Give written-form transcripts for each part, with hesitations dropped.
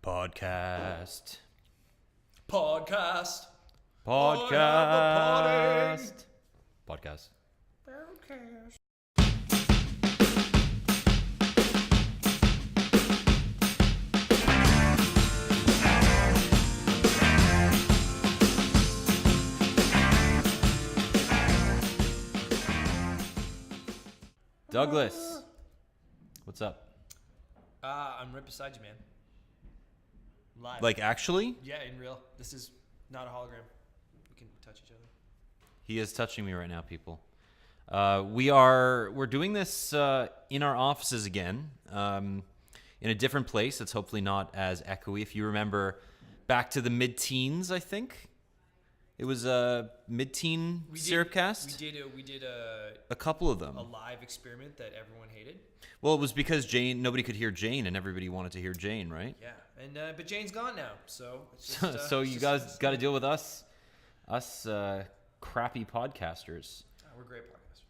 Podcast. Podcast. Podcast. Podcast. Douglas, what's up? I'm right beside you, man. Live. Like, actually? Yeah, in real. This is not a hologram. We can touch each other. He is touching me right now, people. We're doing this in our offices again, in a different place. It's hopefully not as echoey. If you remember back to the mid-teens, I think. It was a mid-teen SyrupCast. We did a couple of them. a live experiment that everyone hated. Well, it was because nobody could hear Jane, and everybody wanted to hear Jane, right? Yeah, and but Jane's gone now, so it's just, So you guys got to deal with us crappy podcasters. we're great podcasters.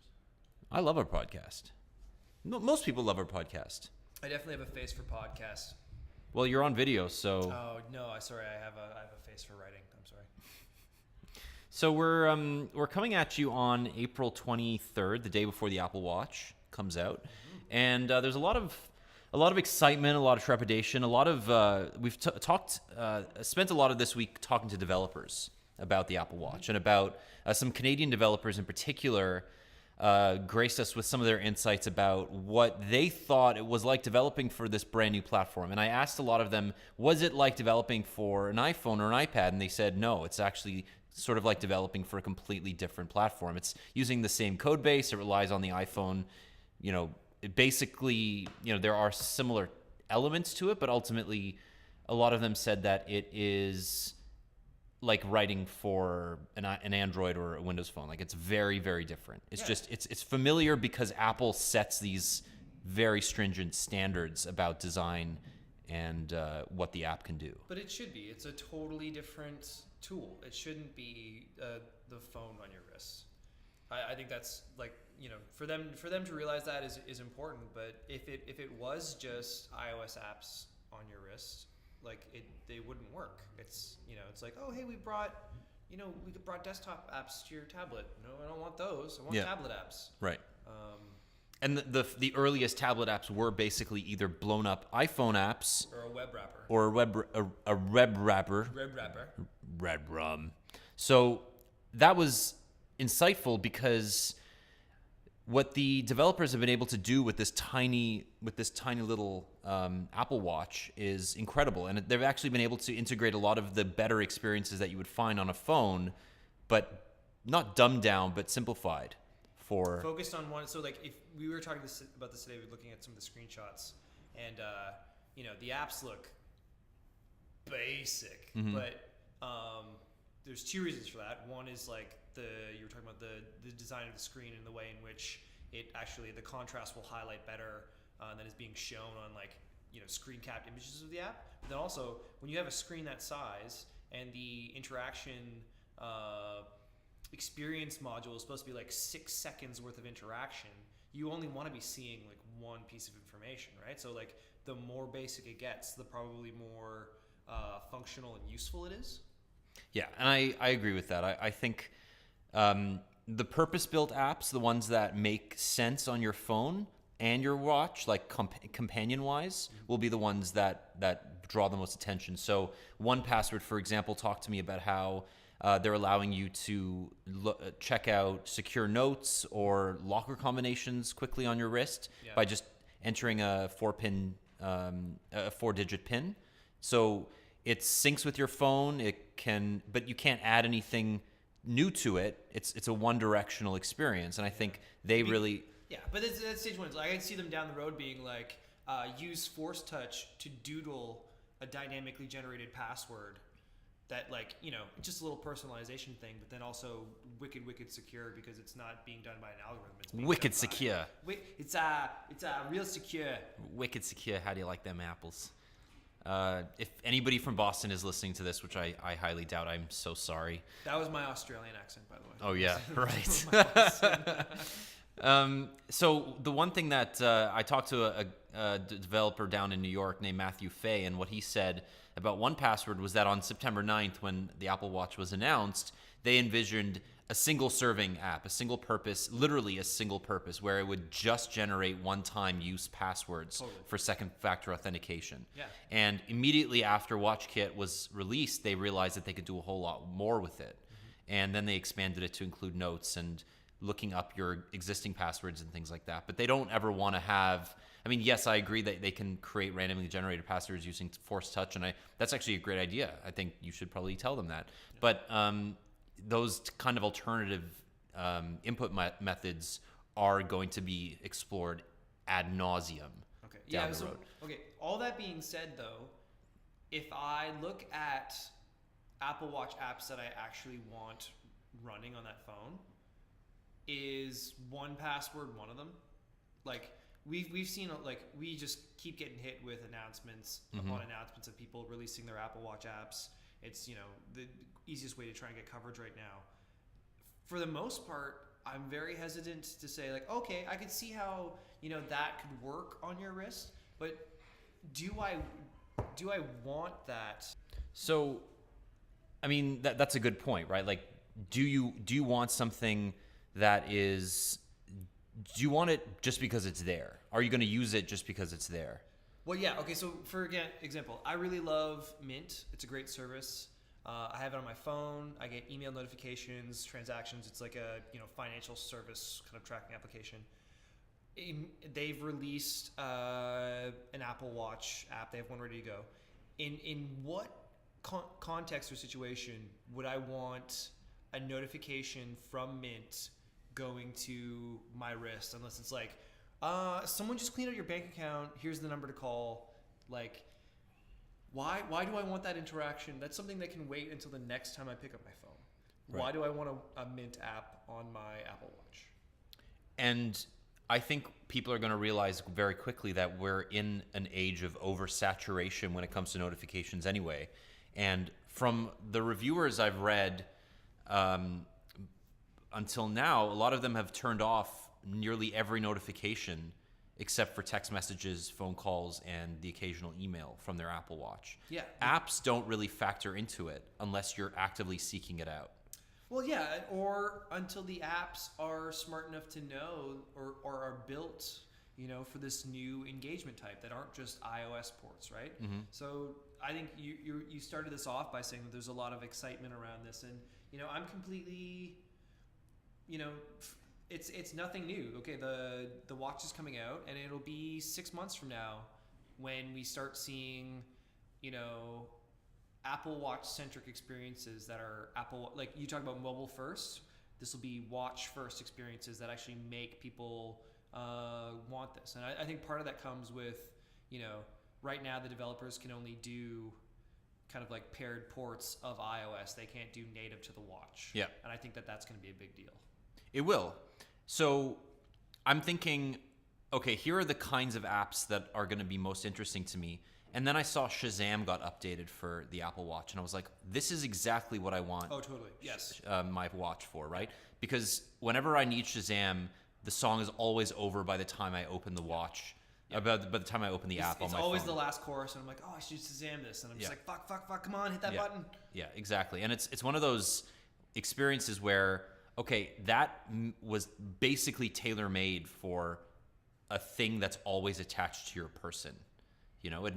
I love our podcast. Most people love our podcast. I definitely have a face for podcasts. Well, you're on video, so. Oh no, sorry, I have a face for writing. I'm sorry. So we're coming at you on April 23rd, the day before the Apple Watch comes out, and there's a lot of excitement, a lot of trepidation, a lot of we've spent a lot of this week talking to developers about the Apple Watch and about some Canadian developers in particular graced us with some of their insights about what they thought it was like developing for this brand new platform. And I asked a lot of them, was it like developing for an iPhone or an iPad? And they said no, it's actually sort of like developing for a completely different platform. It's using the same code base. It relies on the iPhone. Basically, there are similar elements to it, but ultimately, a lot of them said that it is like writing for an Android or a Windows phone. Like, it's very, very different. It's just, it's familiar because Apple sets these very stringent standards about design and what the app can do. But it should be. It's a totally different tool. It shouldn't be the phone on your wrist. I think that's like, for them to realize that is important. But if it was just iOS apps on your wrist, like they wouldn't work. It's it's like, oh hey, we brought desktop apps to your tablet. No, I don't want those. I want tablet apps. Right. And the earliest tablet apps were basically either blown up iPhone apps or a web wrapper. Or a web wrapper. Red rum. So that was insightful because what the developers have been able to do with this tiny little Apple Watch is incredible, and they've actually been able to integrate a lot of the better experiences that you would find on a phone, but not dumbed down, but simplified. Focused on one. So like, if we were talking about this today, we were looking at some of the screenshots, and the apps look basic, but there's two reasons for that. One is like you were talking about the design of the screen and the way in which it actually, the contrast will highlight better than is being shown on like screen capped images of the app. But then also, when you have a screen that size and the interaction experience module is supposed to be like 6 seconds worth of interaction, you only want to be seeing like one piece of information, right? So like, the more basic it gets, the probably more functional and useful it is. Yeah, and I agree with that. I think the purpose-built apps, the ones that make sense on your phone and your watch, like companion-wise, will be the ones that draw the most attention. So 1Password, for example, talked to me about how they're allowing you to check out secure notes or locker combinations quickly on your wrist by just entering a 4-digit PIN. So it syncs with your phone. But you can't add anything new to it. It's a one-directional experience, and I think they really. Yeah, but that's stage one. I can see them down the road being like, use Force Touch to doodle a dynamically generated password. That just a little personalization thing, but then also wicked secure because it's not being done by an algorithm. It's being wicked secure. It's real secure. Wicked secure. How do you like them apples? If anybody from Boston is listening to this, which I highly doubt, I'm so sorry. That was my Australian accent, by the way. Oh yeah, right. So the one thing that I talked to a developer down in New York named Matthew Fay, and what he said about 1Password was that on September 9th, when the Apple Watch was announced, they envisioned a single serving app, a single purpose, literally a single purpose, where it would just generate one-time use passwords for second factor authentication. Yeah. And immediately after WatchKit was released, they realized that they could do a whole lot more with it. And then they expanded it to include notes and looking up your existing passwords and things like that. But they don't ever want to have, I mean, yes, I agree that they can create randomly generated passwords using Force Touch, and that's actually a great idea. I think you should probably tell them that. Yeah. But those kind of alternative input methods are going to be explored ad nauseum down the road. Okay, all that being said, though, if I look at Apple Watch apps that I actually want running on that phone, is 1Password one of them? Like we've seen, like, we just keep getting hit with announcements upon announcements of people releasing their Apple Watch apps. It's, you know, the easiest way to try and get coverage right now. For the most part, I'm very hesitant to say, like, okay, I could see how, you know, that could work on your wrist, but do I want that? So, I mean, that's a good point, right? Like, do you want something that is, do you want it just because it's there? Are you going to use it just because it's there? Well, yeah. Okay, so for example, I really love Mint. It's a great service. I have it on my phone. I get email notifications, transactions. It's like a, you know, financial service kind of tracking application. They've released an Apple Watch app. They have one ready to go. In what context or situation would I want a notification from Mint going to my wrist, unless it's like, someone just cleaned out your bank account, here's the number to call? Like, why do I want that interaction? That's something that can wait until the next time I pick up my phone. Right. Why do I want a Mint app on my Apple Watch? And I think people are going to realize very quickly that we're in an age of oversaturation when it comes to notifications anyway. And from the reviewers I've read, until now, a lot of them have turned off nearly every notification except for text messages, phone calls, and the occasional email from their Apple Watch. Yeah. Apps don't really factor into it unless you're actively seeking it out. Well, yeah, or until the apps are smart enough to know or are built, you know, for this new engagement type that aren't just iOS ports, right? Mm-hmm. So I think you started this off by saying that there's a lot of excitement around this, and, you know, I'm completely, you know, it's nothing new. Okay, the watch is coming out, and it'll be 6 months from now when we start seeing, you know, Apple Watch centric experiences that are Apple, like you talk about mobile first. This will be watch first experiences that actually make people want this. And I think part of that comes with, you know, right now the developers can only do kind of like paired ports of iOS. They can't do native to the watch. Yeah. And I think that that's going to be a big deal. It will. So I'm thinking, okay, here are the kinds of apps that are going to be most interesting to me. And then I saw Shazam got updated for the Apple Watch, and I was like, this is exactly what I want. Oh, totally. Yes. My watch for, right? Because whenever I need Shazam, the song is always over by the time I open the watch. Yeah. By the time I open the app on my phone. It's always the last chorus, and I'm like, oh, I should Shazam this. And I'm just like, fuck, come on, hit that button. Yeah, exactly. And it's one of those experiences where, okay, that was basically tailor-made for a thing that's always attached to your person. You know,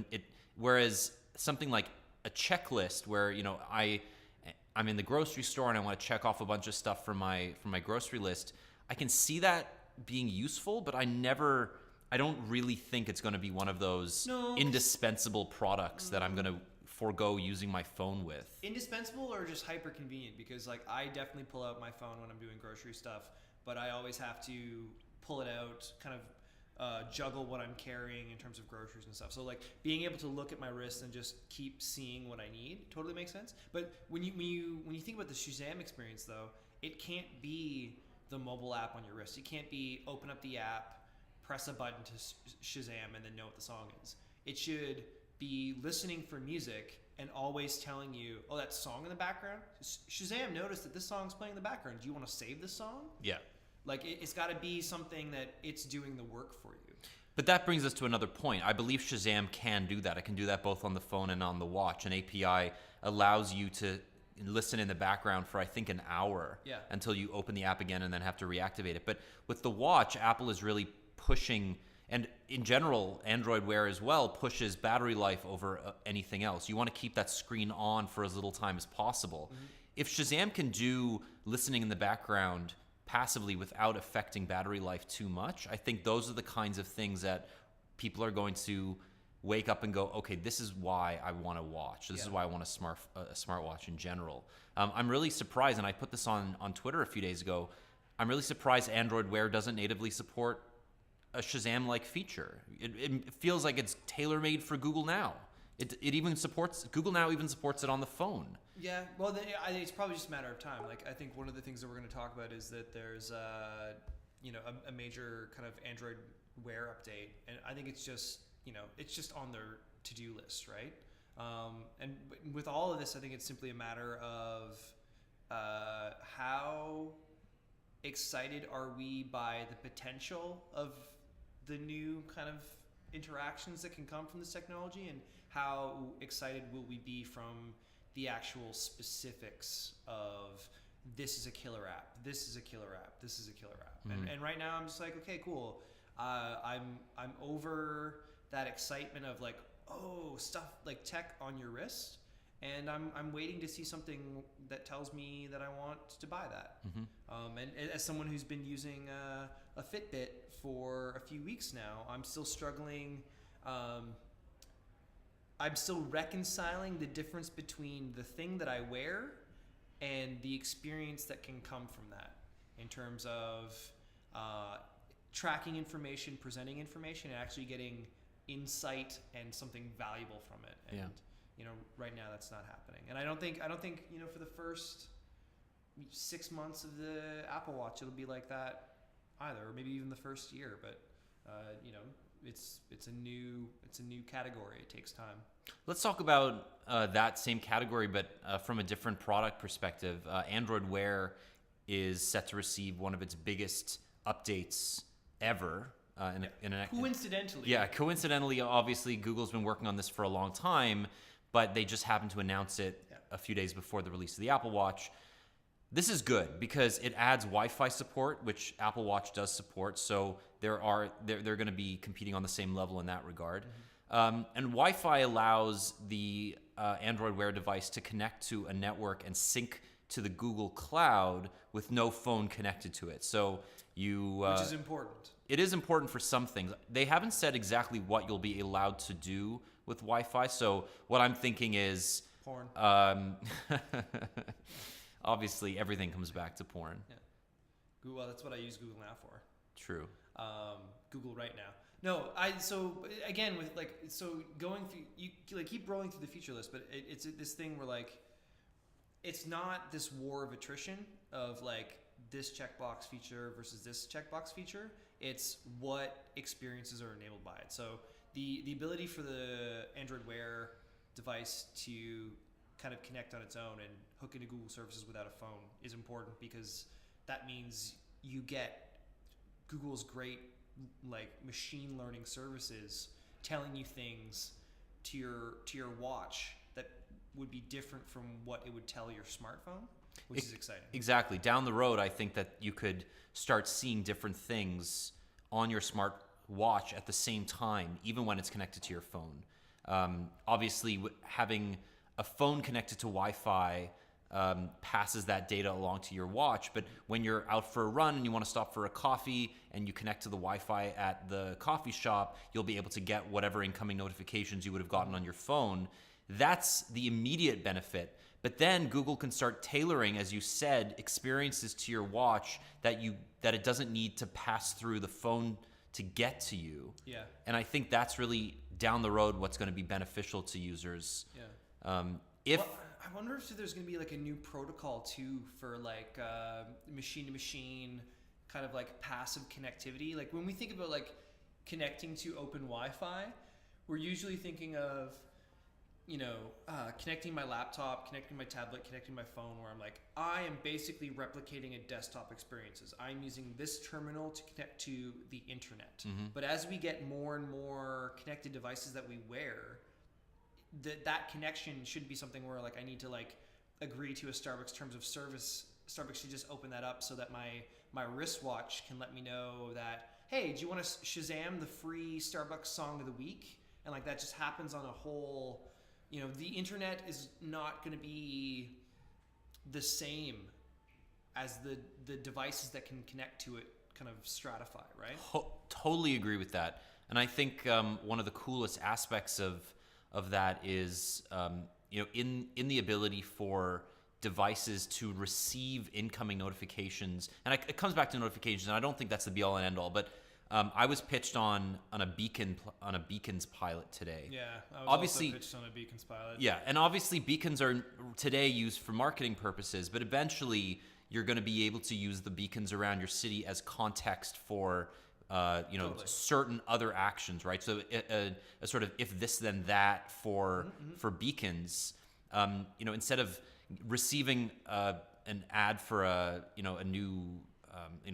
whereas something like a checklist where, you know, I'm in the grocery store and I want to check off a bunch of stuff from my grocery list, I can see that being useful, but I don't really think it's going to be one of those indispensable products that I'm going to forego using my phone with. Indispensable or just hyper convenient? Because, like, I definitely pull out my phone when I'm doing grocery stuff, but I always have to pull it out, kind of juggle what I'm carrying in terms of groceries and stuff. So, like, being able to look at my wrist and just keep seeing what I need totally makes sense. But when you think about the Shazam experience, though, it can't be the mobile app on your wrist. It can't be open up the app, press a button to Shazam, and then know what the song is. It should be listening for music and always telling you, oh, that song in the background? Shazam noticed that this song's playing in the background. Do you want to save this song? Yeah. Like it's got to be something that it's doing the work for you. But that brings us to another point. I believe Shazam can do that. It can do that both on the phone and on the watch. An API allows you to listen in the background for, I think, an hour until you open the app again and then have to reactivate it. But with the watch, Apple is really pushing, and in general, Android Wear as well, pushes battery life over anything else. You want to keep that screen on for as little time as possible. Mm-hmm. If Shazam can do listening in the background passively without affecting battery life too much, I think those are the kinds of things that people are going to wake up and go, okay, this is why I want to watch. This is why I want a smartwatch in general. I'm really surprised, and I put this on Twitter a few days ago, I'm really surprised Android Wear doesn't natively support a Shazam-like feature. It feels like it's tailor-made for Google Now. It even supports, Google Now even supports it on the phone. Yeah, well, I think it's probably just a matter of time. Like, I think one of the things that we're going to talk about is that there's, a major kind of Android Wear update, and I think it's just, it's just on their to-do list, right? And with all of this, I think it's simply a matter of how excited are we by the potential of the new kind of interactions that can come from this technology, and how excited will we be from the actual specifics of this is a killer app, this is a killer app, this is a killer app. Mm-hmm. And right now I'm just like, okay, cool. I'm over that excitement of like, oh, stuff like tech on your wrist, and I'm waiting to see something that tells me that I want to buy that. Mm-hmm. And as someone who's been using a Fitbit for a few weeks now, I'm still struggling. I'm still reconciling the difference between the thing that I wear and the experience that can come from that in terms of tracking information, presenting information, and actually getting insight and something valuable from it. And right now that's not happening. And I don't think for the first 6 months of the Apple Watch it'll be like that either, or maybe even the first year. But it's a new category. It takes time. Let's talk about that same category, but from a different product perspective. Android Wear is set to receive one of its biggest updates ever. Coincidentally, obviously, Google's been working on this for a long time, but they just happened to announce it a few days before the release of the Apple Watch. This is good because it adds Wi-Fi support, which Apple Watch does support. So they're going to be competing on the same level in that regard. Mm-hmm. And Wi-Fi allows the Android Wear device to connect to a network and sync to the Google Cloud with no phone connected to it. So which is important. It is important for some things. They haven't said exactly what you'll be allowed to do with Wi-Fi. So what I'm thinking is porn. Obviously, everything comes back to porn. Yeah. Well, that's what I use Google Now for. True. Google Right Now. No, going through, you like keep rolling through the feature list, but it's this thing where like, it's not this war of attrition of like this checkbox feature versus this checkbox feature. It's what experiences are enabled by it. So the ability for the Android Wear device to kind of connect on its own and hook into Google services without a phone is important, because that means you get Google's great like machine learning services telling you things to your watch that would be different from what it would tell your smartphone, which is exciting. Exactly. Down the road, I think that you could start seeing different things on your smart watch at the same time, even when it's connected to your phone. Obviously, having a phone connected to Wi-Fi passes that data along to your watch, but when you're out for a run and you want to stop for a coffee and you connect to the Wi-Fi at the coffee shop, you'll be able to get whatever incoming notifications you would have gotten on your phone. That's the immediate benefit. But then Google can start tailoring, as you said, experiences to your watch that it doesn't need to pass through the phone to get to you. Yeah. And I think that's really down the road what's going to be beneficial to users. Yeah. I wonder if there's going to be like a new protocol too for like machine to machine kind of like passive connectivity. Like when we think about like connecting to open Wi-Fi, we're usually thinking of connecting my laptop, connecting my tablet, connecting my phone, where I'm like, I am basically replicating a desktop experiences. I'm using this terminal to connect to the internet. But as we get more and more connected devices that we wear, that connection should be something where like I need to like agree to a Starbucks terms of service. Starbucks should just open that up so that my wristwatch can let me know that, hey, do you want to Shazam the free Starbucks song of the week? And like that just happens on a whole. The internet is not going to be the same as the devices that can connect to it kind of stratify, right? Totally agree with that. And I think one of the coolest aspects of that is, in the ability for devices to receive incoming notifications. And it comes back to notifications, and I don't think that's the be all and end all, but I was pitched on a beacons pilot today. Yeah, I was obviously also pitched on a beacons pilot. Yeah, and obviously beacons are today used for marketing purposes, but eventually you're going to be able to use the beacons around your city as context for totally. Certain other actions, right? So a sort of if this then that for beacons, instead of receiving an ad for a new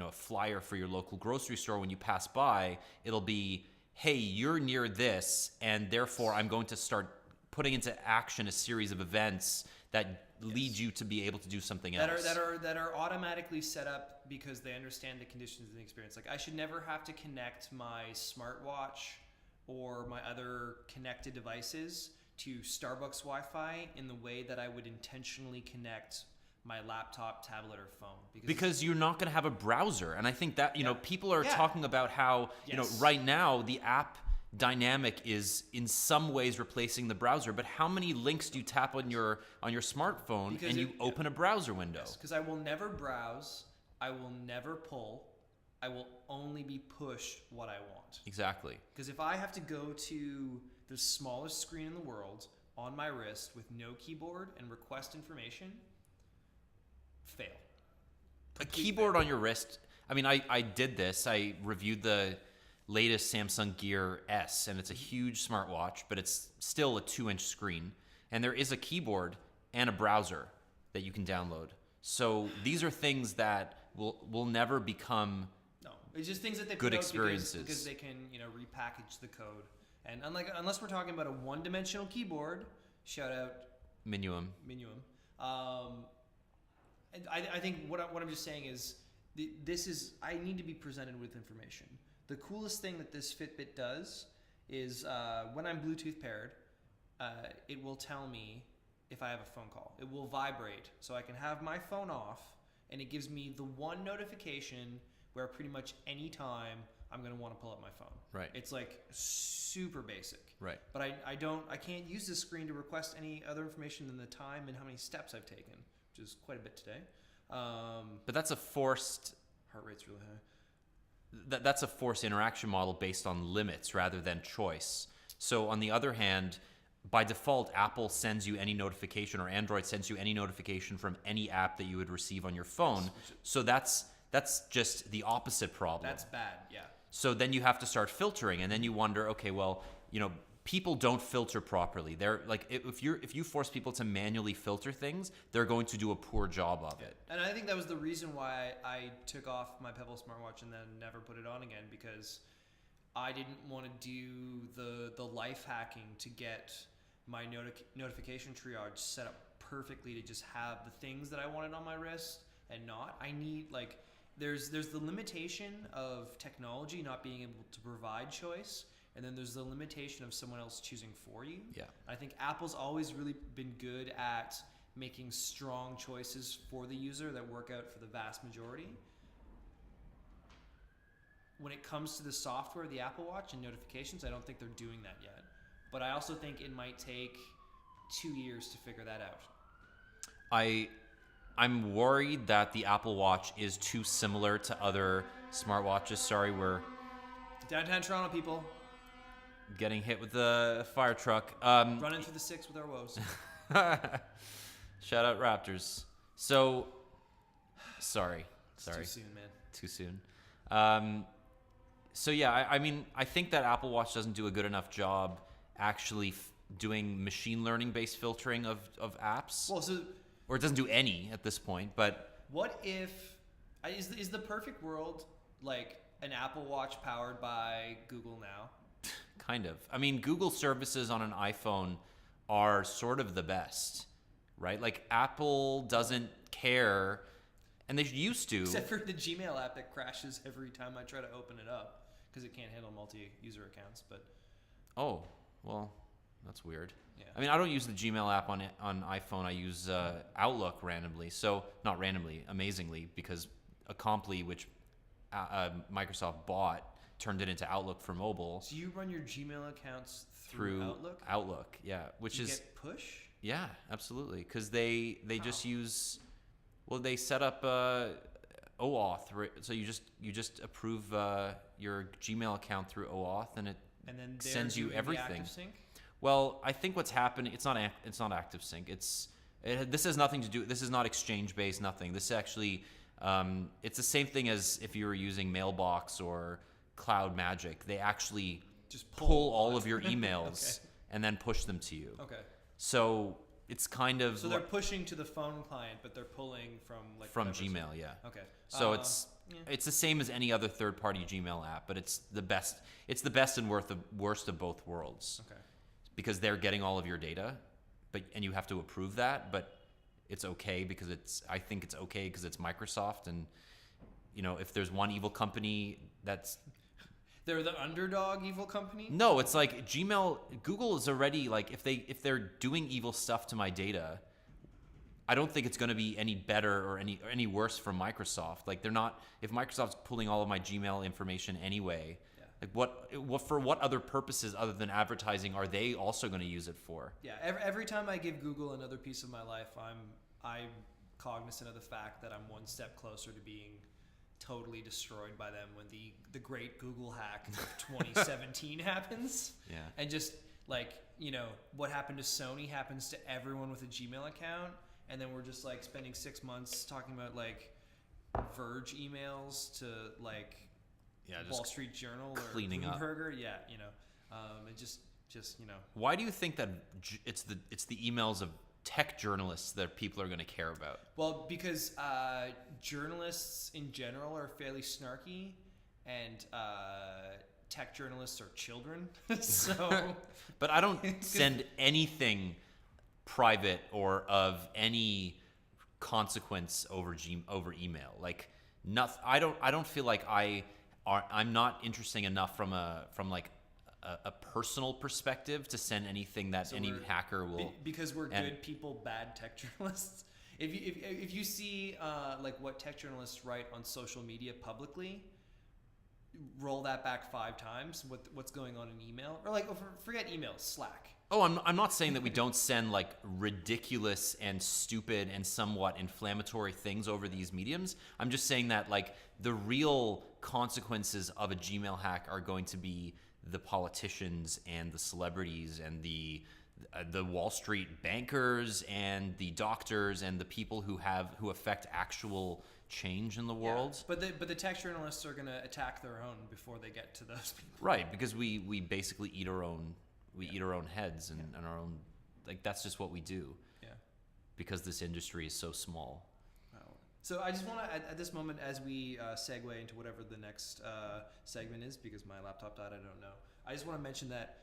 a flyer for your local grocery store when you pass by, it'll be, hey, you're near this, and therefore I'm going to start putting into action a series of events that lead you to be able to do something else. That are automatically set up because they understand the conditions and the experience. Like I should never have to connect my smartwatch or my other connected devices to Starbucks Wi-Fi in the way that I would intentionally connect my laptop, tablet, or phone. Because you're not going to have a browser. And I think that, people are talking about how, right now the app dynamic is in some ways replacing the browser. But how many links do you tap on your smartphone and you open a browser window? Yes, because I will never browse. I will never pull. I will only be pushed what I want. Exactly. Because if I have to go to the smallest screen in the world on my wrist with no keyboard and request information, fail. A keyboard on your wrist. I mean, I did this. I reviewed the latest Samsung Gear S, and it's a huge smartwatch, but it's still a 2-inch screen. And there is a keyboard and a browser that you can download. So these are things that will never become it's just things that they good put out experiences because they can repackage the code. And unless we're talking about a one-dimensional keyboard, shout out Minuum. And I think what I'm just saying is I need to be presented with information. The coolest thing that this Fitbit does is when I'm Bluetooth paired, it will tell me if I have a phone call. It will vibrate, so I can have my phone off, and it gives me the one notification where pretty much any time I'm going to want to pull up my phone. Right. It's like super basic. Right. But I can't use this screen to request any other information than the time and how many steps I've taken, which is quite a bit today. But that's a forced heart rate's really high. That's a forced interaction model based on limits rather than choice. So on the other hand, by default, Apple sends you any notification, or Android sends you any notification from any app that you would receive on your phone. So that's just the opposite problem. That's bad, yeah. So then you have to start filtering, and then you wonder, okay, well, people don't filter properly. They're like, if you force people to manually filter things, they're going to do a poor job of it. And I think that was the reason why I took off my Pebble smartwatch and then never put it on again, because I didn't want to do the life hacking to get my notification triage set up perfectly to just have the things that I wanted on my wrist and not. I need there's the limitation of technology not being able to provide choice. And then there's the limitation of someone else choosing for you. Yeah. I think Apple's always really been good at making strong choices for the user that work out for the vast majority. When it comes to the software, the Apple Watch and notifications, I don't think they're doing that yet. But I also think it might take 2 years to figure that out. I'm worried that the Apple Watch is too similar to other smartwatches. Sorry, we're downtown Toronto, people. Getting hit with the fire truck. Running through the 6 with our woes. Shout out Raptors. So, sorry. It's too soon, man. Too soon. So yeah, I mean, I think that Apple Watch doesn't do a good enough job actually doing machine learning based filtering of apps. Well, so Or it doesn't do any at this point, but what if is the perfect world like an Apple Watch powered by Google Now? kind of. I mean, Google services on an iPhone are sort of the best, right? Like Apple doesn't care, and they used to. Except for the Gmail app that crashes every time I try to open it up because it can't handle multi-user accounts. But Oh, well, that's weird. Yeah. I mean, I don't use the Gmail app on iPhone. I use Outlook randomly. So, not randomly, amazingly, because Acompli, which Microsoft bought, turned it into Outlook for mobile. So you run your Gmail accounts through Outlook? Outlook, yeah. Which Do you is get push? Yeah, absolutely. Because they just use, well, they set up OAuth, right? So you just approve your Gmail account through OAuth, and it And then they're sends you doing the everything. active sync? Well, I think what's happening, it's not active sync. This has nothing to do. This is not exchange based. Nothing. This actually, it's the same thing as if you were using Mailbox or Cloud Magic. They actually Just pull all of your emails Okay. and then push them to you. Okay. So it's kind of So they're pushing to the phone client, but they're pulling from like from whatever's- Gmail, yeah. Okay. So yeah. it's the same as any other third party Gmail app, but it's the best. It's the best and worst of both worlds. Okay. Because they're getting all of your data, and you have to approve that, but it's okay because I think it's okay because it's Microsoft, and if there's one evil company that's They're the underdog evil company? no, it's like Google is already like if they're doing evil stuff to my data, I don't think it's going to be any better or any worse from Microsoft. Like they're not, if Microsoft's pulling all of my Gmail information anyway. Like for what other purposes other than advertising are they also going to use it for? Yeah, every time I give Google another piece of my life, I'm cognizant of the fact that I'm one step closer to being totally destroyed by them when the great Google hack of 2017 happens. Yeah. And just like, what happened to Sony happens to everyone with a Gmail account, and then we're just like spending 6 months talking about like Verge emails to like Wall Street Journal cleaning or up. Bloomberg. Yeah, and just Why do you think that it's the emails of tech journalists that people are going to care about? Well, because journalists in general are fairly snarky, and tech journalists are children. So, but I don't send anything private or of any consequence over email. Like nothing. I don't feel like I'm not interesting enough from a personal perspective to send anything that any hacker will. Because we're good people, bad tech journalists. If you see like what tech journalists write on social media publicly, roll that back 5 times. What's going on in email, or like forget email, Slack. Oh, I'm not saying that we don't send like ridiculous and stupid and somewhat inflammatory things over these mediums. I'm just saying that like the real consequences of a Gmail hack are going to be the politicians and the celebrities and the Wall Street bankers and the doctors and the people who affect actual change in the world. Yeah, but the tech journalists are going to attack their own before they get to those people. Right, because we basically eat our own eat our own heads and our own, like that's just what we do. Yeah. Because this industry is so small. So I just want to, at this moment, as we segue into whatever the next segment is, because my laptop died, I don't know. I just want to mention that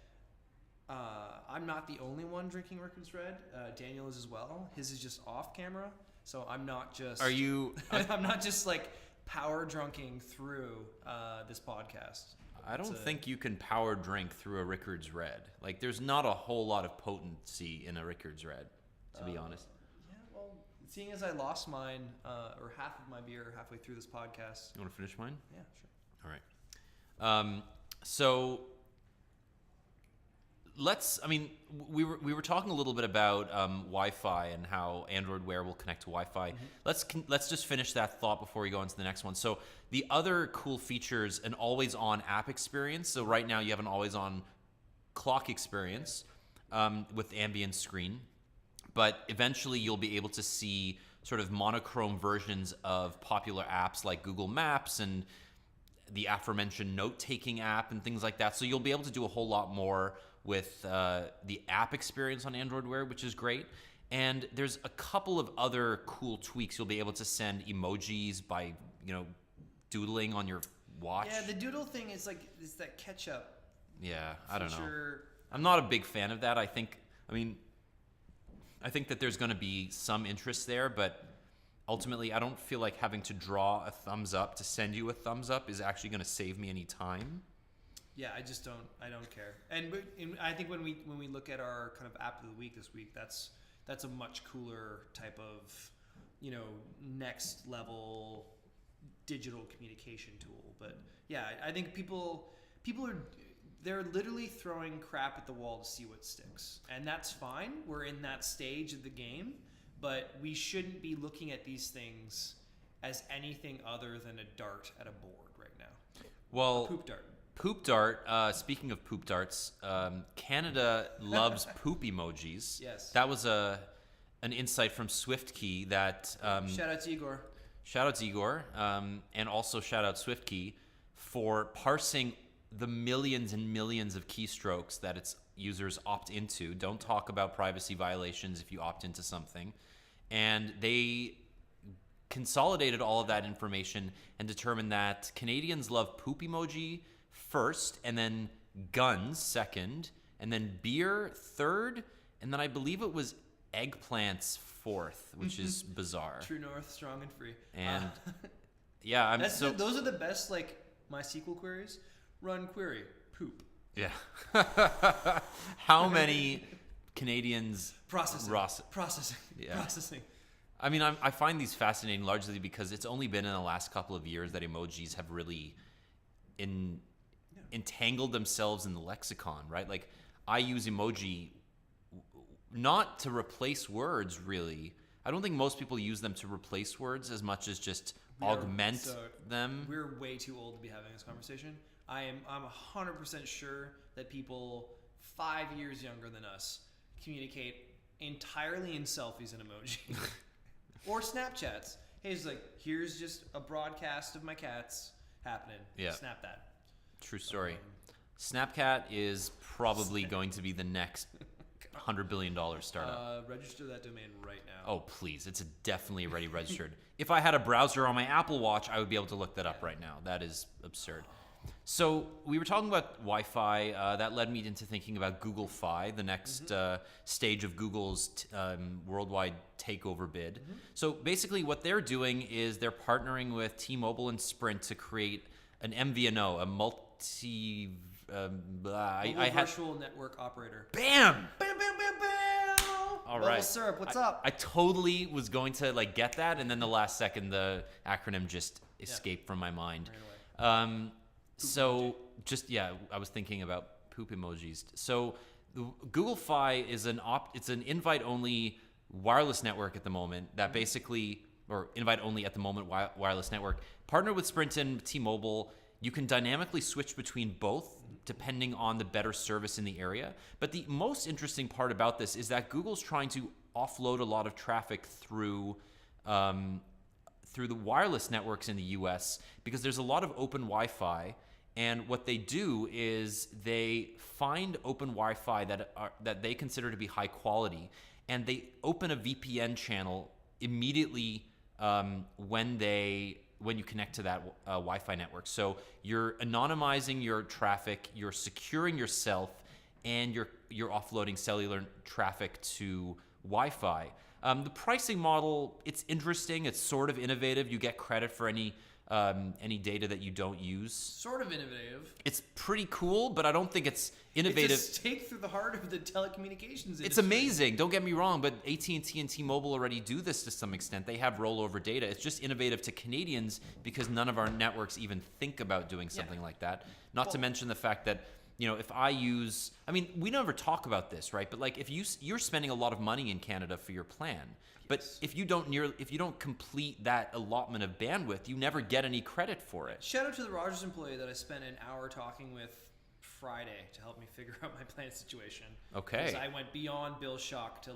I'm not the only one drinking Rickards Red. Daniel is as well. His is just off camera, so I'm not just. Are you? I'm not just like power drunking through this podcast. I don't think you can power drink through a Rickards Red. Like, there's not a whole lot of potency in a Rickards Red, to be honest. Yeah, well, seeing as I lost mine, or half of my beer halfway through this podcast. You want to finish mine? Yeah, sure. All right. So we were talking a little bit about Wi-Fi and how Android Wear will connect to Wi-Fi. Mm-hmm. Let's just finish that thought before we go into the next one. So the other cool features, an always-on app experience. So right now you have an always-on clock experience with ambient screen, but eventually you'll be able to see sort of monochrome versions of popular apps like Google Maps and the aforementioned note-taking app and things like that. So you'll be able to do a whole lot more with the app experience on Android Wear, which is great. And there's a couple of other cool tweaks. You'll be able to send emojis by, doodling on your watch. Yeah, the doodle thing is is that catch-up. Yeah, I don't know. feature. I'm not a big fan of that. I think that there's going to be some interest there, but ultimately, I don't feel like having to draw a thumbs up to send you a thumbs up is actually going to save me any time. Yeah, I just don't. I don't care. And I think when we look at our kind of app of the week this week, that's a much cooler type of, next level digital communication tool. But yeah, I think people they're literally throwing crap at the wall to see what sticks, and that's fine. We're in that stage of the game, but we shouldn't be looking at these things as anything other than a dart at a board right now. Well, a poop dart. Poop dart. Speaking of poop darts, Canada loves poop emojis. Yes. That was an insight from SwiftKey that. Shout out to Igor. Shout out to Igor, and also shout out SwiftKey for parsing the millions and millions of keystrokes that its users opt into. Don't talk about privacy violations if you opt into something. And they consolidated all of that information and determined that Canadians love poop emoji first, and then guns second, and then beer third, and then I believe it was eggplants fourth, which is bizarre. True North, strong and free. And yeah, those are the best MySQL queries. Run query, poop. Yeah. How many Canadians processing? Yeah. Processing. I mean, I find these fascinating largely because it's only been in the last couple of years that emojis have really entangled themselves in the lexicon, right? Like, I use emoji not to replace words, really. I don't think most people use them to replace words as much as just augment them. We're way too old to be having this conversation. I'm 100% sure that people 5 years younger than us communicate entirely in selfies and emoji. Or Snapchats. Hey, it's here's just a broadcast of my cats happening. Yeah. Snap that. True story. Snapcat is probably going to be the next $100 billion startup. Register that domain right now. Oh, please. It's definitely already registered. If I had a browser on my Apple Watch, I would be able to look that up right now. That is absurd. So we were talking about Wi-Fi. That led me into thinking about Google Fi, the next stage of Google's worldwide takeover bid. So basically what they're doing is they're partnering with T-Mobile and Sprint to create an MVNO, a multi... virtual network operator. Bam! Bam, bam, bam, bam! All right. Syrup, what's up? I totally was going to get that, and then the last second the acronym just escaped from my mind. Right away. I was thinking about poop emojis. So Google Fi is it's an invite-only wireless network at the moment that basically, or invite-only at the moment wireless network, partnered with Sprint and T-Mobile. You can dynamically switch between both depending on the better service in the area. But the most interesting part about this is that Google's trying to offload a lot of traffic through the wireless networks in the US because there's a lot of open Wi-Fi. And what they do is they find open Wi-Fi that they consider to be high quality, and they open a VPN channel immediately when you connect to that Wi-Fi network. So you're anonymizing your traffic, you're securing yourself, and you're offloading cellular traffic to Wi-Fi. The pricing model, it's interesting. It's sort of innovative. You get credit for any data that you don't use. Sort of innovative. It's pretty cool, but I don't think it's innovative. It's a stake through the heart of the telecommunications industry. It's amazing. Don't get me wrong, but AT&T and T-Mobile already do this to some extent. They have rollover data. It's just innovative to Canadians because none of our networks even think about doing something like that. Not to mention the fact that, if I use, we never talk about this, right? But if you're spending a lot of money in Canada for your plan, but if you don't complete that allotment of bandwidth, you never get any credit for it. Shout out to the Rogers employee that I spent an hour talking with Friday to help me figure out my plan situation. Okay. Because I went beyond Bill shock to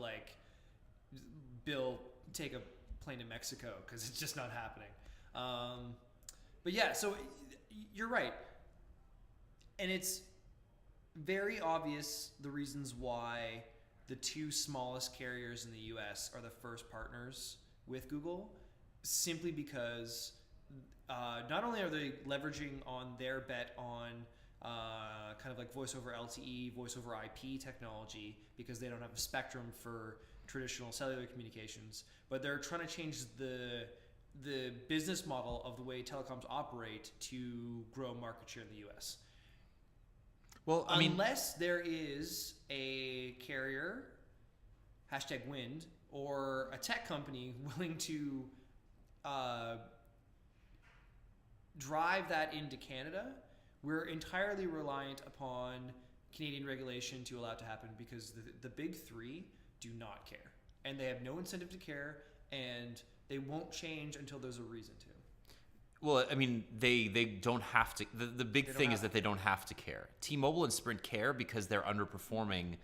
Bill take a plane to Mexico because it's just not happening. But yeah, so you're right, and it's very obvious the reasons why the two smallest carriers in the US are the first partners with Google, simply because not only are they leveraging on their bet on kind of like voice over LTE, voice over IP technology, because they don't have a spectrum for traditional cellular communications, but they're trying to change the business model of the way telecoms operate to grow market share in the US. Well, I mean, unless there is a carrier, #wind, or a tech company willing to drive that into Canada, we're entirely reliant upon Canadian regulation to allow it to happen, because the big three do not care. And they have no incentive to care, and they won't change until there's a reason to. Well, I mean, they don't have to. The big thing is that they don't have to care. T-Mobile and Sprint care because they're underperforming.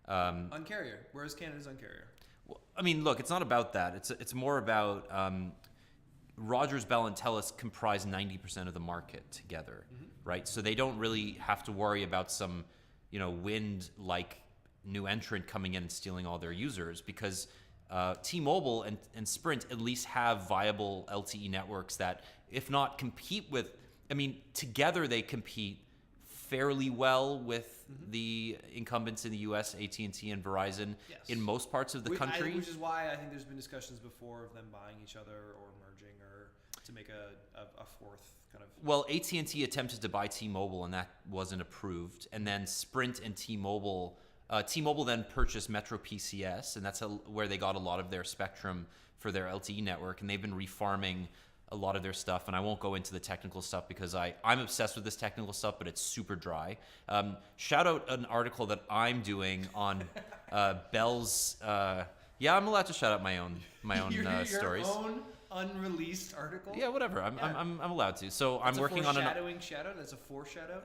On carrier, whereas Canada's on carrier. Well, I mean, look, it's not about that. It's more about Rogers, Bell, and Telus comprise 90% of the market together, right? So they don't really have to worry about some, Wind-like new entrant coming in and stealing all their users, because T-Mobile and Sprint at least have viable LTE networks that, if not compete with, together they compete fairly well with the incumbents in the US, AT&T and Verizon, in most parts of the country. Which is why I think there's been discussions before of them buying each other or merging, or to make a fourth kind of... Well, AT&T attempted to buy T-Mobile, and that wasn't approved. And then Sprint and T-Mobile... T-Mobile then purchased Metro PCS, and that's where they got a lot of their spectrum for their LTE network, and they've been refarming a lot of their stuff. And I won't go into the technical stuff because I'm obsessed with this technical stuff, but it's super dry. Shout out an article that I'm doing on Bell's... yeah, I'm allowed to shout out my own stories. Your own unreleased article? Yeah, whatever. I'm allowed to. So I'm working on foreshadowing shout out. That's a foreshadow.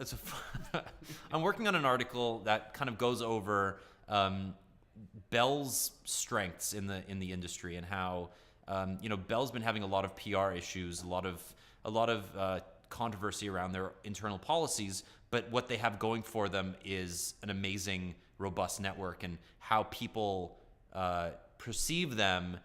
I'm working on an article that kind of goes over Bell's strengths in the industry, and how Bell's been having a lot of PR issues, a lot of controversy around their internal policies, but what they have going for them is an amazing, robust network, and how people perceive them.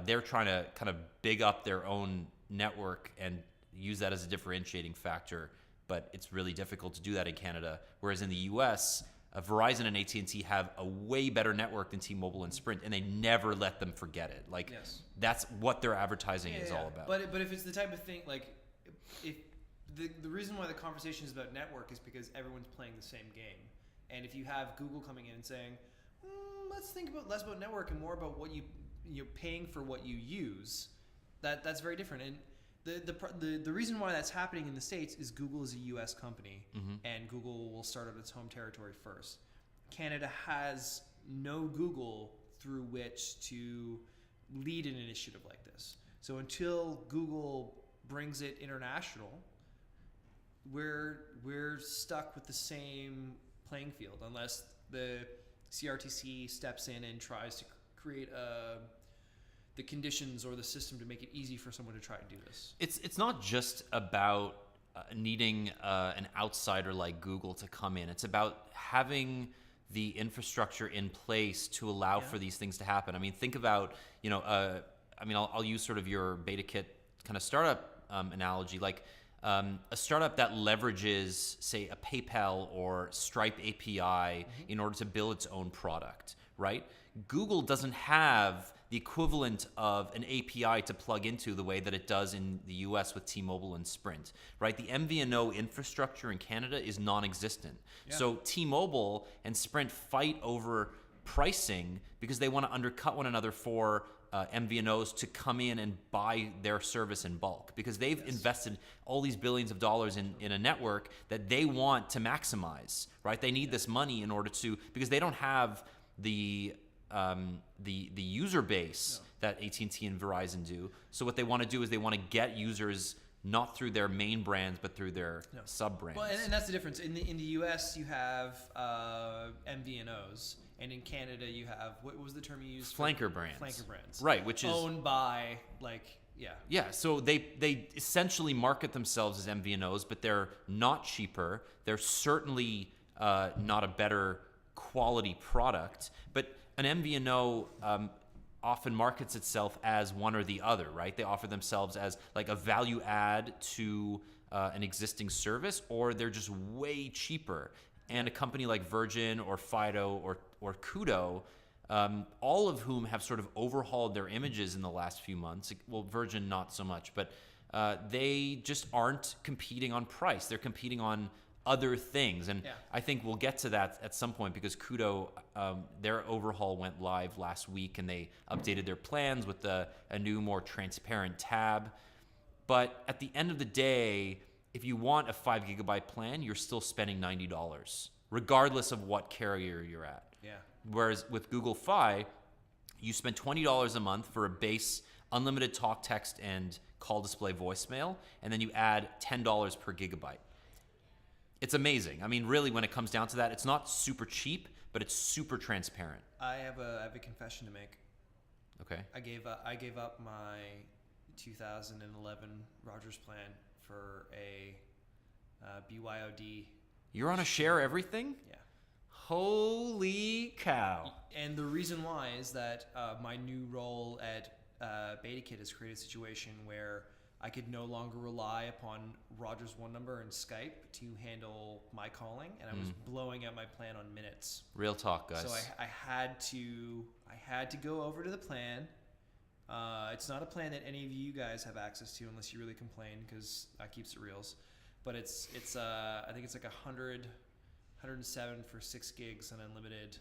They're trying to kind of big up their own network and use that as a differentiating factor, but it's really difficult to do that in Canada. Whereas in the US, Verizon and AT&T have a way better network than T-Mobile and Sprint, and they never let them forget it. Like, that's what their advertising is all about. But if it's the type of thing, like, if the reason why the conversation is about network is because everyone's playing the same game. And if you have Google coming in and saying, let's think less about network and more about what you're paying for what you use, that's very different. And the reason why that's happening in the States is Google is a US company, and Google will start out its home territory first. Canada has no Google through which to lead an initiative like this. So until Google brings it international, we're stuck with the same playing field, unless the CRTC steps in and tries to create the conditions or the system to make it easy for someone to try to do this. It's not just about needing an outsider like Google to come in. It's about having the infrastructure in place to allow for these things to happen. I mean, think about, I'll use sort of your beta kit kind of startup analogy, like a startup that leverages, say, a PayPal or Stripe API in order to build its own product, right? Google doesn't have the equivalent of an API to plug into the way that it does in the US with T-Mobile and Sprint, right? The MVNO infrastructure in Canada is non-existent. Yeah. So T-Mobile and Sprint fight over pricing because they want to undercut one another for MVNOs to come in and buy their service in bulk, because they've invested all these billions of dollars in a network that they want to maximize, right? They need this money in order to, because they don't have the user base that AT&T and Verizon do. So what they want to do is they want to get users not through their main brands, but through their sub brands. Well, and that's the difference. In the US, you have MVNOs, and in Canada, you have, what was the term you used? Flanker brands. Flanker brands. Right, which is owned by, Yeah, so they essentially market themselves as MVNOs, but they're not cheaper. They're certainly not a better quality product. But an MVNO often markets itself as one or the other, right? They offer themselves as like a value add to an existing service, or they're just way cheaper. And a company like Virgin or Fido or Kudo, all of whom have sort of overhauled their images in the last few months. Well, Virgin not so much, but they just aren't competing on price. They're competing on other things. And I think we'll get to that at some point, because Kudo, their overhaul went live last week, and they updated their plans with a new, more transparent tab. But at the end of the day, if you want a 5 gigabyte plan, you're still spending $90, regardless of what carrier you're at. Yeah. Whereas with Google Fi, you spend $20 a month for a base unlimited talk, text, and call display voicemail, and then you add $10 per gigabyte. It's amazing. I mean, really, when it comes down to that, it's not super cheap, but it's super transparent. I have a confession to make. Okay. I gave up my 2011 Rogers plan for a BYOD. You're on a share everything? Yeah. Holy cow. And the reason why is that my new role at BetaKit has created a situation where I could no longer rely upon Rogers One Number and Skype to handle my calling, and I was blowing out my plan on minutes. Real talk, guys. So I had to go over to the plan. It's not a plan that any of you guys have access to unless you really complain, because I keeps it reals. But it's I think it's like 107 for 6 gigs and unlimited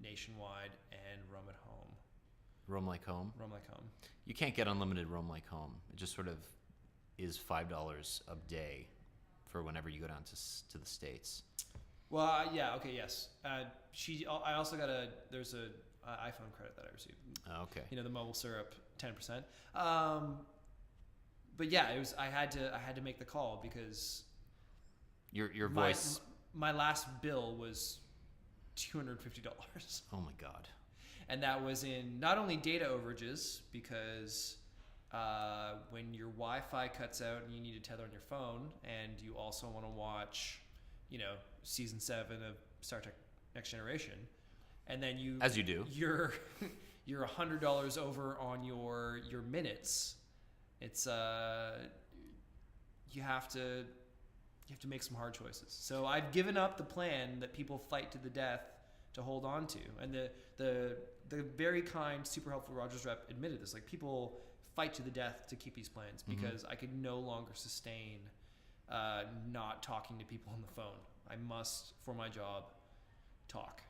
nationwide and roam at home. Roam like home? Roam like home. You can't get unlimited roam like home. It just sort of is $5 a day for whenever you go down to the States. Well, yeah, okay, yes. I also got there's a iPhone credit that I received. Oh, okay. You know, the MobileSyrup 10%. But yeah, I had to make the call because your voice. My last bill was $250. Oh my God. And that was in not only data overages, because when your Wi-Fi cuts out and you need to tether on your phone, and you also want to watch, season 7 of Star Trek Next Generation, and then as you do, you're $100 over on your minutes. It's you have to make some hard choices. So I've given up the plan that people fight to the death to hold on to, and the very kind, super helpful Rogers rep admitted this. Like, people fight to the death to keep these plans because I could no longer sustain not talking to people on the phone. I must, for my job, talk.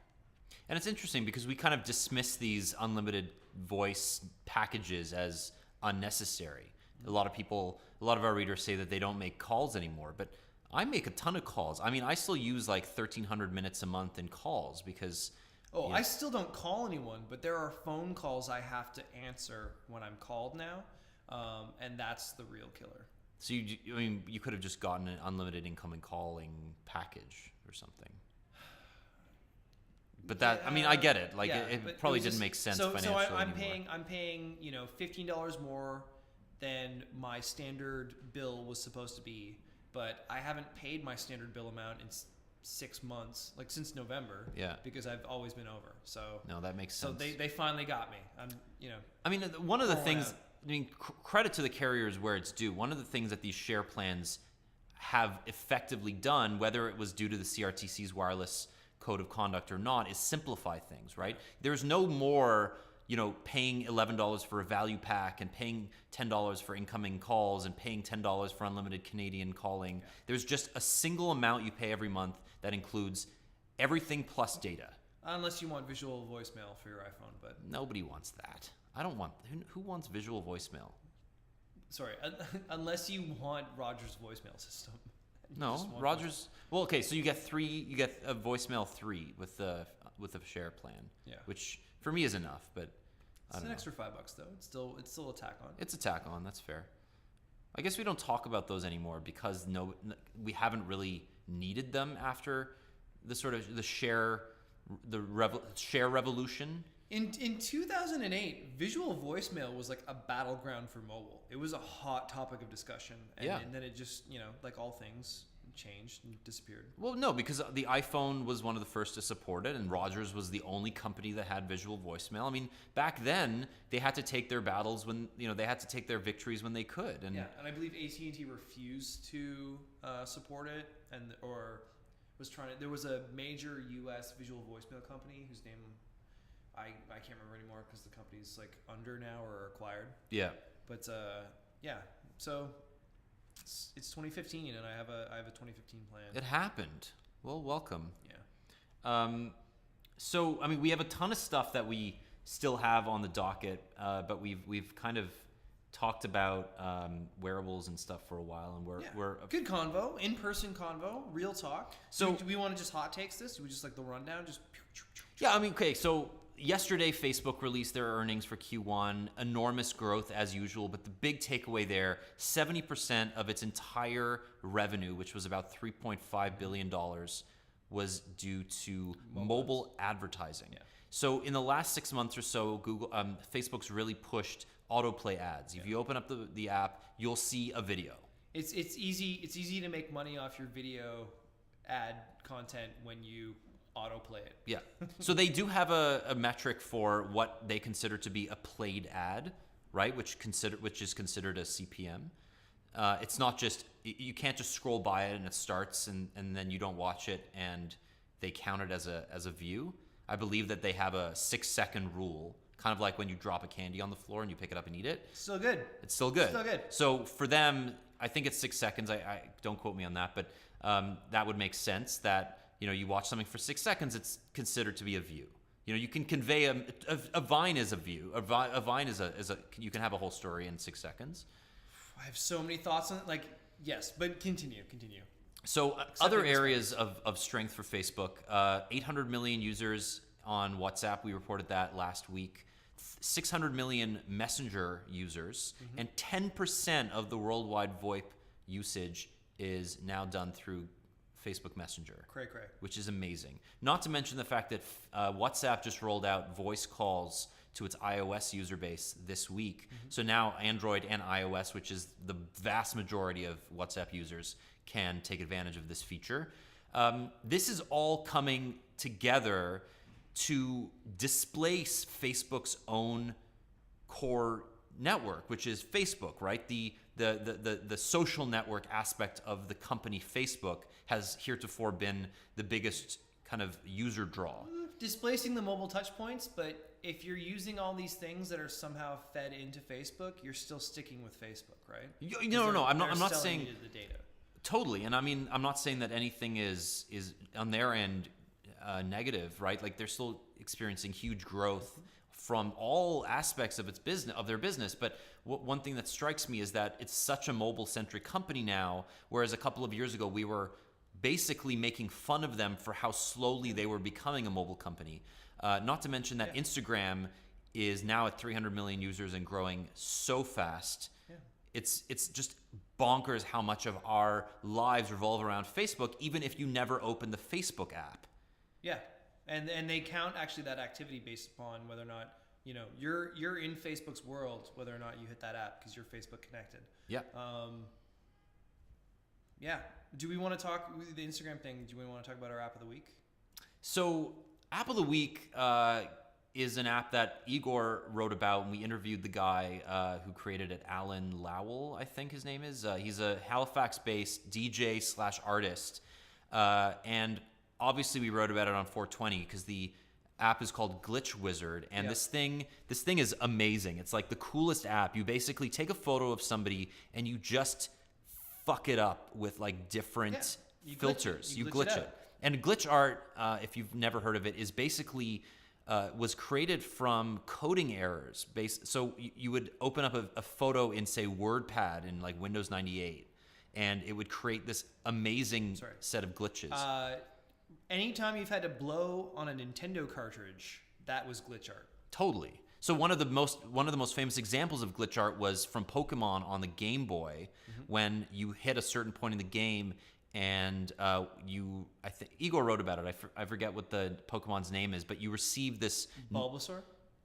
And it's interesting because we kind of dismiss these unlimited voice packages as unnecessary. A lot of our readers say that they don't make calls anymore, but I make a ton of calls. I mean, I still use like 1,300 minutes a month in calls because... I still don't call anyone, but there are phone calls I have to answer when I'm called now, and that's the real killer. So you could have just gotten an unlimited incoming calling package or something. But that, I get it. Like, it probably didn't make sense financially. So I'm anymore. paying, $15 more than my standard bill was supposed to be, but I haven't paid my standard bill amount in 6 months, like since November. Yeah. Because I've always been over. So no, that makes sense. So they finally got me. One of the things. Credit to the carriers where it's due. One of the things that these share plans have effectively done, whether it was due to the CRTC's wireless code of conduct or not, is simplify things, right? There's no more, paying $11 for a value pack and paying $10 for incoming calls and paying $10 for unlimited Canadian calling. Yeah. There's just a single amount you pay every month that includes everything plus data. Unless you want visual voicemail for your iPhone, but... Nobody wants that. I don't want... Who wants visual voicemail? Sorry, unless you want Rogers' voicemail system. No, Rogers... Well, okay, so you get a voicemail 3 with the share plan. Yeah. Which, for me, is enough, but... It's an extra $5 though. It's still a tack on. It's a tack on. That's fair. I guess we don't talk about those anymore because we haven't really needed them after the sort of the share revolution. In 2008, visual voicemail was like a battleground for mobile. It was a hot topic of discussion, and then it just like all things changed and disappeared. Well, no, because the iPhone was one of the first to support it, and Rogers was the only company that had visual voicemail. I mean, back then they had to take their battles when they had to take their victories when they could. And and I believe AT&T refused to support it, or was trying to. There was a major U.S. visual voicemail company whose name I can't remember anymore because the company's like under now or acquired. Yeah. But so it's 2015 and I have a 2015 plan. It happened. Well, welcome. Yeah. So I mean, we have a ton of stuff that we still have on the docket, but we've kind of talked about wearables and stuff for a while, and we're good convo, in-person convo, real talk. So do we want to just hot takes this? Do we just like the rundown? Just yeah, I mean, okay, so yesterday Facebook released their earnings for Q1, enormous growth as usual, but the big takeaway there, 70% of its entire revenue, which was about $3.5 billion, was due to mobile advertising. Yeah. So in the last 6 months or so, Facebook's really pushed autoplay ads. If you open up the app, you'll see a video. It's easy to make money off your video ad content when you autoplay it. Yeah. So they do have a metric for what they consider to be a played ad, right? Which is considered a CPM. It's not just, you can't just scroll by it and it starts and then you don't watch it and they count it as a view. I believe that they have a 6-second rule, kind of like when you drop a candy on the floor and you pick it up and eat it. Still good. It's still good. Still good. So for them, I think it's 6 seconds. I don't quote me on that, but that would make sense that, you watch something for 6 seconds, it's considered to be a view. You can convey a Vine is a view. A Vine is a you can have a whole story in 6 seconds. I have so many thoughts on it. Like, yes, but continue. So other areas of strength for Facebook, 800 million users on WhatsApp. We reported that last week. 600 million Messenger users, and 10% of the worldwide VoIP usage is now done through Facebook Messenger. Cray. Which is amazing. Not to mention the fact that WhatsApp just rolled out voice calls to its iOS user base this week. So now Android and iOS, which is the vast majority of WhatsApp users, can take advantage of this feature. This is all coming together to displace Facebook's own core network, which is Facebook, right? The social network aspect of the company Facebook has heretofore been the biggest kind of user draw. Displacing the mobile touch points, but if you're using all these things that are somehow fed into Facebook, you're still sticking with Facebook, right? No. I'm not saying the data. Totally, and I mean, I'm not saying that anything is on their end negative, right? Like they're still experiencing huge growth from all aspects of their business. But one thing that strikes me is that it's such a mobile-centric company now, whereas a couple of years ago we were basically making fun of them for how slowly they were becoming a mobile company. Not to mention that Instagram is now at 300 million users and growing so fast. Yeah. It's just bonkers how much of our lives revolve around Facebook, even if you never open the Facebook app. Yeah, and they count actually that activity based upon whether or not you're in Facebook's world, whether or not you hit that app because you're Facebook connected. Yeah. Yeah. Do we want to talk the Instagram thing? Do we want to talk about our app of the week? So, app of the week is an app that Igor wrote about, and we interviewed the guy who created it, Alan Lowell, I think his name is. He's a Halifax-based DJ/artist, and obviously we wrote about it on 420 because the app is called Glitch Wizard, and this thing is amazing. It's like the coolest app. You basically take a photo of somebody and you just fuck it up with like different filters. You glitch it. And glitch art, if you've never heard of it, is basically was created from coding errors. So you would open up a photo in, say, WordPad in like Windows 98, and it would create this amazing set of glitches. Anytime you've had to blow on a Nintendo cartridge, that was glitch art. Totally. So one of the most famous examples of glitch art was from Pokemon on the Game Boy, when you hit a certain point in the game and I think Igor wrote about it. I forget what the Pokemon's name is, but you receive this Bulbasaur?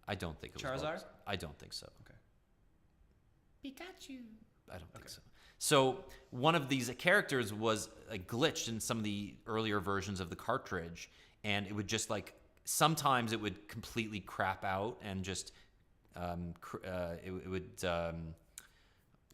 I don't think it was Charizard? Bulbasaur. I don't think so. Okay. Pikachu. I don't think so. So one of these characters was glitched in some of the earlier versions of the cartridge, and it would just sometimes it would completely crap out and just it would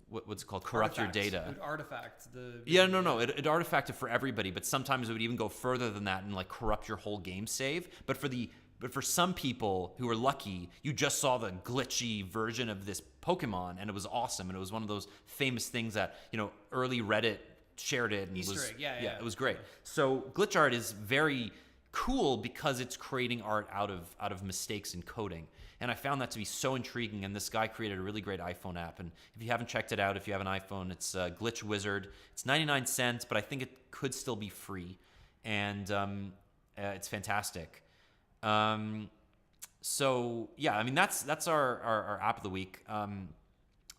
what's it called, corrupt your data. It would artifact the it artifacted for everybody, but sometimes it would even go further than that and corrupt your whole game save. But for some people who were lucky, you just saw the glitchy version of this Pokemon, and it was awesome, and it was one of those famous things that early Reddit shared it and Easter egg, yeah, it was great. So glitch art is very cool because it's creating art out of mistakes in coding. And I found that to be so intriguing, and this guy created a really great iPhone app. And if you haven't checked it out, if you have an iPhone, it's Glitch Wizard. It's 99 cents, but I think it could still be free. And it's fantastic. So, yeah, I mean, that's our app of the week.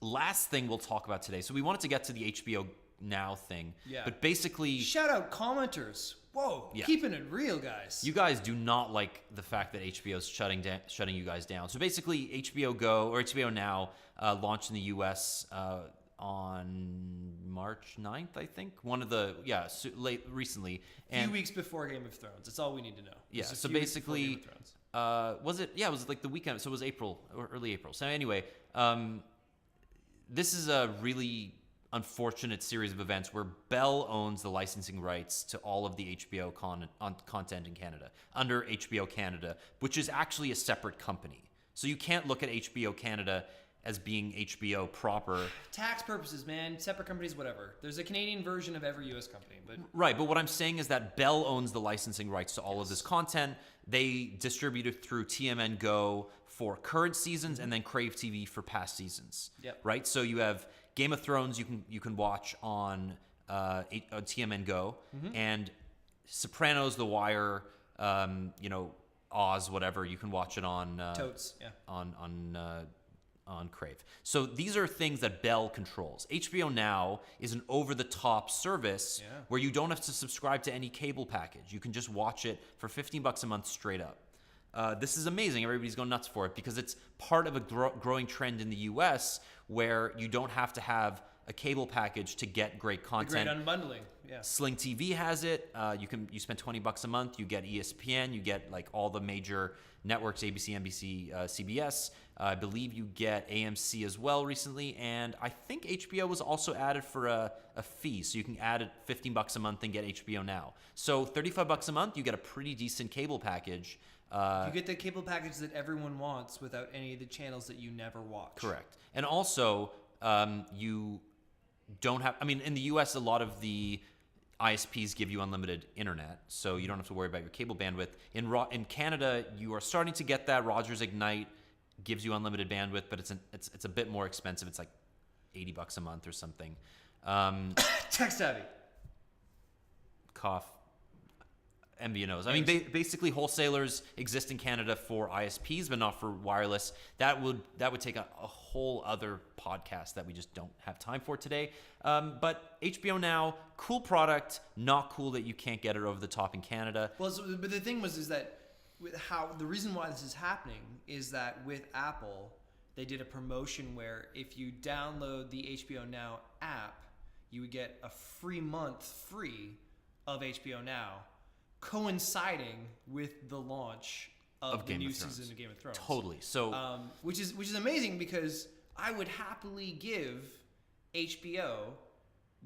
Last thing we'll talk about today. So we wanted to get to the HBO Now thing. Yeah. But basically... Shout out commenters. Whoa, Yeah. Keeping it real, guys. You guys do not like the fact that HBO is shutting you guys down. So basically, HBO Go or HBO Now launched in the US on March 9th, I think. Recently. A few weeks before Game of Thrones. That's all we need to know. Yeah. Just a So few weeks before Game basically, of Thrones. was it? Yeah, it was the weekend. So it was April or early April. So anyway, this is a really unfortunate series of events where Bell owns the licensing rights to all of the HBO content in Canada under HBO Canada, which is actually a separate company. So you can't look at HBO Canada as being HBO proper. Tax purposes, man. Separate companies, whatever. There's a Canadian version of every U.S. company, but Right, but what I'm saying is that Bell owns the licensing rights to all of this content. They distribute it through TMN Go for current seasons and then Crave TV for past seasons. Yep. Right? So you have Game of Thrones you can watch on TMN Go, and Sopranos, The Wire, Oz, whatever, you can watch it on totes, yeah. on Crave. So these are things that Bell controls. HBO Now is an over-the-top service where you don't have to subscribe to any cable package. You can just watch it for $15 a month straight up. This is amazing. Everybody's going nuts for it because it's part of a growing trend in the US where you don't have to have a cable package to get great content. The great unbundling, yeah. Sling TV has it. You spend $20 a month. You get ESPN. You get all the major networks: ABC, NBC, CBS. I believe you get AMC as well recently, and I think HBO was also added for a fee, so you can add it $15 a month and get HBO Now. So $35 a month, you get a pretty decent cable package. You get the cable package that everyone wants without any of the channels that you never watch. Correct. And also, you don't have... I mean, in the U.S., a lot of the ISPs give you unlimited internet, so you don't have to worry about your cable bandwidth. In Canada, you are starting to get that. Rogers Ignite gives you unlimited bandwidth, but it's a bit more expensive. It's like $80 a month or something. Tech savvy. Cough. MVNOs. I mean, basically, wholesalers exist in Canada for ISPs, but not for wireless. That would take a whole other podcast that we just don't have time for today. But HBO Now, cool product. Not cool that you can't get it over the top in Canada. Well, but the thing is that the reason why this is happening is that with Apple, they did a promotion where if you download the HBO Now app, you would get a free month free of HBO Now, coinciding with the launch of the new season of Game of Thrones. Totally. So, which is amazing because I would happily give HBO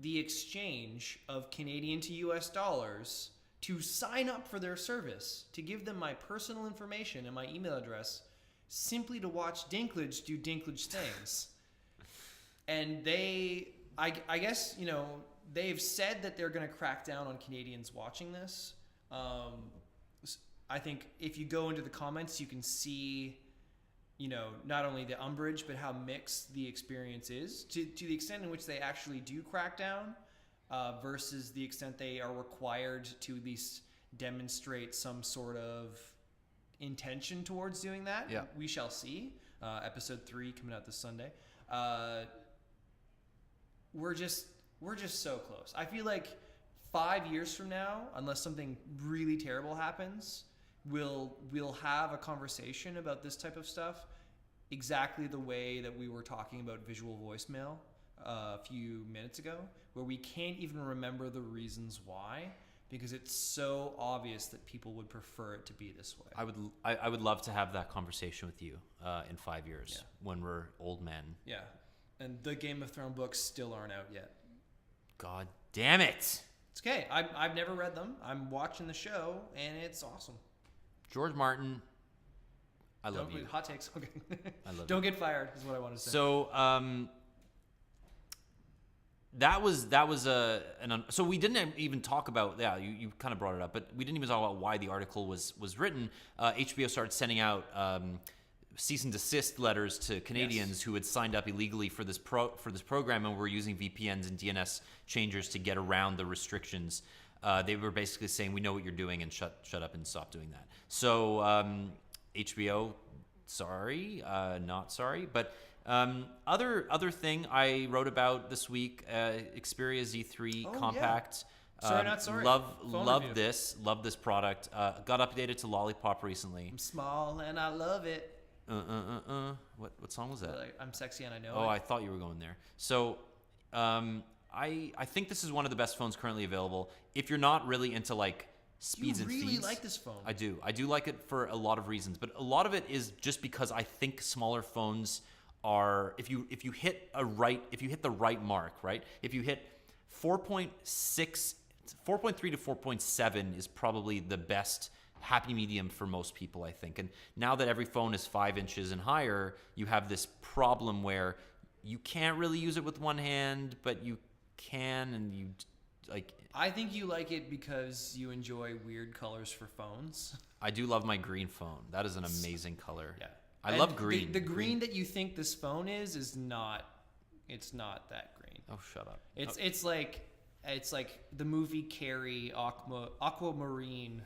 the exchange of Canadian to US dollars to sign up for their service, to give them my personal information and my email address, simply to watch Dinklage do Dinklage things. And I guess, they've said that they're going to crack down on Canadians watching this. I think if you go into the comments, you can see, not only the umbrage, but how mixed the experience is to the extent in which they actually do crack down versus the extent they are required to at least demonstrate some sort of intention towards doing that. Yeah. We shall see. Episode 3 coming out this Sunday. We're just so close. I feel like 5 years from now, unless something really terrible happens, we'll have a conversation about this type of stuff exactly the way that we were talking about visual voicemail a few minutes ago, where we can't even remember the reasons why, because it's so obvious that people would prefer it to be this way. I would love to have that conversation with you in 5 years when we're old men. Yeah, and the Game of Thrones books still aren't out yet. God damn it! It's okay. I've never read them. I'm watching the show, and it's awesome. George Martin, I love you. Hot takes. Okay. I love Don't you. get fired is what I want to say. So that was so we didn't even talk about you kind of brought it up, but we didn't even talk about why the article was written. HBO started sending out cease and desist letters to Canadians who had signed up illegally for this program and were using VPNs and DNS changers to get around the restrictions. They were basically saying, we know what you're doing, and shut up and stop doing that. So HBO, sorry, not sorry, but other thing I wrote about this week, Xperia Z3 Compact. Sorry, not sorry. Love this product. Got updated to Lollipop recently. I'm small and I love it. What song was that? I'm sexy and I know it. Oh, I thought you were going there. So, I think this is one of the best phones currently available. If you're not really into like speeds and feeds, you really like this phone. I do like it for a lot of reasons, but a lot of it is just because I think smaller phones are, if you hit the right mark, right? If you hit 4.3 to 4.7 is probably the best happy medium for most people, I think. And now that every phone is 5 inches and higher, you have this problem where you can't really use it with one hand, but you can, and you like. I think you like it because you enjoy weird colors for phones. I do love my green phone. That is an amazing color. Yeah. I love green. The green that you think this phone is not. It's not that green. Oh, shut up. It's like the movie Carrie aquamarine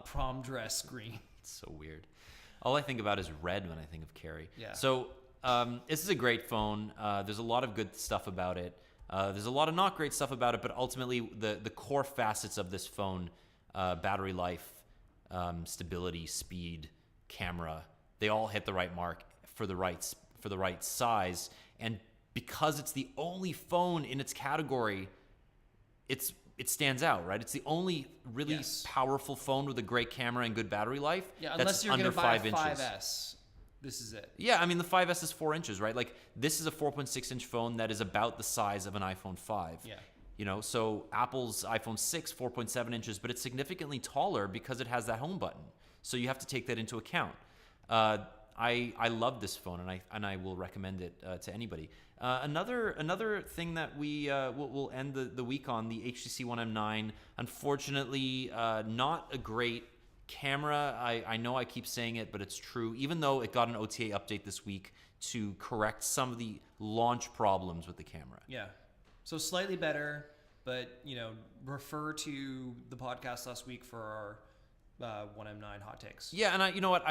prom dress green. It's so weird. All I think about is red when I think of Carrie. Yeah. So this is a great phone. There's a lot of good stuff about it. There's a lot of not great stuff about it, but ultimately the core facets of this phone, battery life, stability, speed, camera, they all hit the right mark for the right size. And because it's the only phone in its category, it stands out, right? It's the only really powerful phone with a great camera and good battery life. Yeah, unless that's you're under going to buy a 5 inches. 5S. This is it. Yeah, I mean, the 5S is 4 inches, right? Like, this is a 4.6-inch phone that is about the size of an iPhone 5. Yeah. You know, so Apple's iPhone 6, 4.7 inches, but it's significantly taller because it has that home button. So you have to take that into account. I love this phone, and I will recommend it to anybody. Another thing that we'll end the week on, the HTC One M9. Unfortunately, not a great camera. I know I keep saying it, but it's true. Even though it got an OTA update this week to correct some of the launch problems with the camera. Yeah. So slightly better, but refer to the podcast last week for our One M9 hot takes. Yeah, and you know what?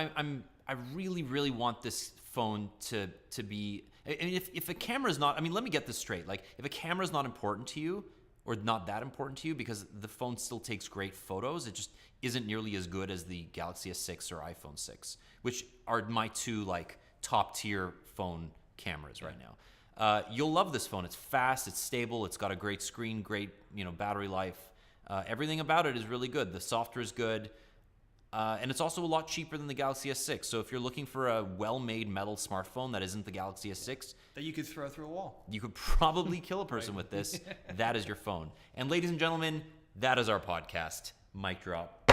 I really, really want this phone to be. I mean, if a camera's not, I mean, let me get this straight. Like, if a camera's not important to you, or not that important to you, because the phone still takes great photos, it just isn't nearly as good as the Galaxy S6 or iPhone 6, which are my two like top tier phone cameras right now. You'll love this phone. It's fast, it's stable, it's got a great screen, great battery life. Everything about it is really good. The software is good. And it's also a lot cheaper than the Galaxy S6. So if you're looking for a well-made metal smartphone that isn't the Galaxy S6, that you could throw through a wall, you could probably kill a person with this. That is your phone. And ladies and gentlemen, that is our podcast. Mic drop.